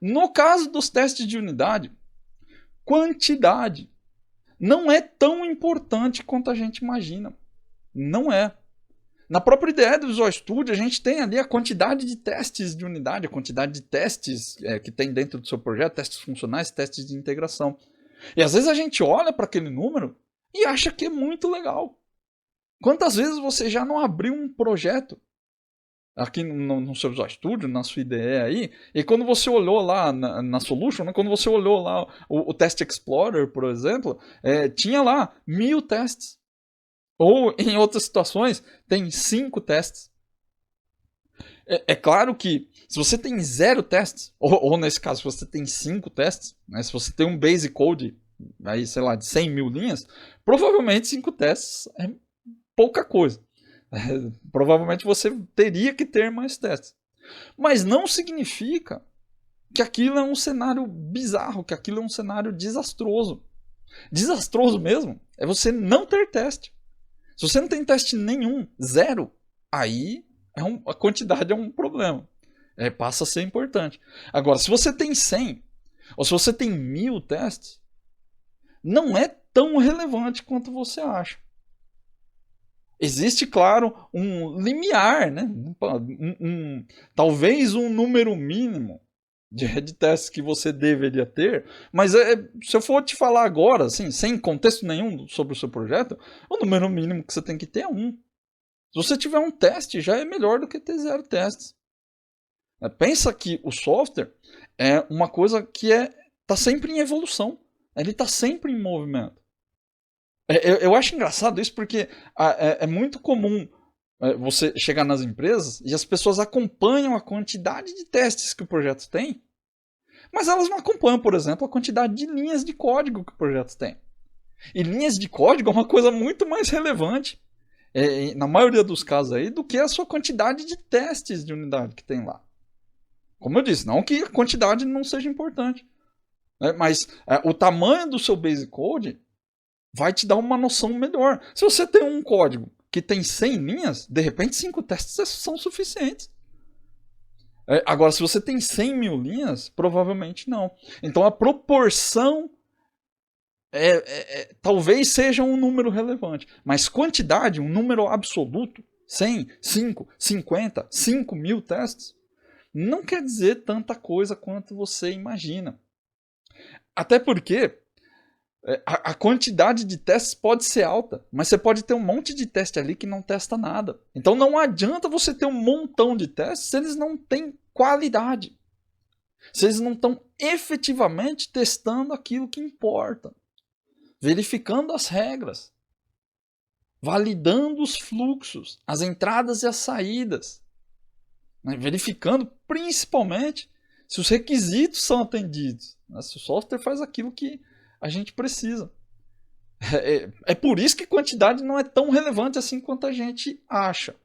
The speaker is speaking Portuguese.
No caso dos testes de unidade, quantidade não é tão importante quanto a gente imagina. Não é. Na própria ideia do Visual Studio, a gente tem ali a quantidade de testes de unidade, a quantidade de testes que tem dentro do seu projeto, testes funcionais, testes de integração. E às vezes a gente olha para aquele número e acha que é muito legal. Quantas vezes você já não abriu um projeto aqui no seu Visual Studio, na sua IDE aí, e quando você olhou lá na Solution, né, quando você olhou lá o Test Explorer, por exemplo, tinha lá 1000 testes. Ou, em outras situações, tem 5 testes. É claro que, se você tem 0 testes, ou nesse caso, se você tem 5 testes, né, se você tem um base code, aí, sei lá, de 100 mil linhas, provavelmente 5 testes é pouca coisa. Provavelmente você teria que ter mais testes. Mas não significa que aquilo é um cenário bizarro, que aquilo é um cenário desastroso. Desastroso mesmo é você não ter teste. Se você não tem teste nenhum, 0, aí a quantidade é um problema. Passa a ser importante. Agora, se você tem 100, ou se você tem 1000 testes, não é tão relevante quanto você acha. Existe, claro, um limiar, né? Talvez um número mínimo de testes que você deveria ter, mas se eu for te falar agora, assim, sem contexto nenhum sobre o seu projeto, o número mínimo que você tem que ter é 1. Se você tiver um teste, já é melhor do que ter 0 testes. Pensa que o software é uma coisa que está sempre em evolução, ele está sempre em movimento. Eu acho engraçado isso porque é muito comum você chegar nas empresas e as pessoas acompanham a quantidade de testes que o projeto tem, mas elas não acompanham, por exemplo, a quantidade de linhas de código que o projeto tem. E linhas de código é uma coisa muito mais relevante, na maioria dos casos, aí, do que a sua quantidade de testes de unidade que tem lá. Como eu disse, não que a quantidade não seja importante, né? Mas o tamanho do seu base code vai te dar uma noção melhor. Se você tem um código que tem 100 linhas, de repente 5 testes são suficientes. Agora, se você tem 100 mil linhas, provavelmente não. Então a proporção talvez seja um número relevante, mas quantidade, um número absoluto, 100, 5, 50, 5 mil testes, não quer dizer tanta coisa quanto você imagina. Até porque a quantidade de testes pode ser alta, mas você pode ter um monte de teste ali que não testa nada. Então não adianta você ter um montão de testes se eles não têm qualidade. Se eles não estão efetivamente testando aquilo que importa. Verificando as regras. Validando os fluxos, as entradas e as saídas. Verificando principalmente se os requisitos são atendidos. Se o software faz aquilo que a gente precisa. É por isso que quantidade não é tão relevante assim quanto a gente acha.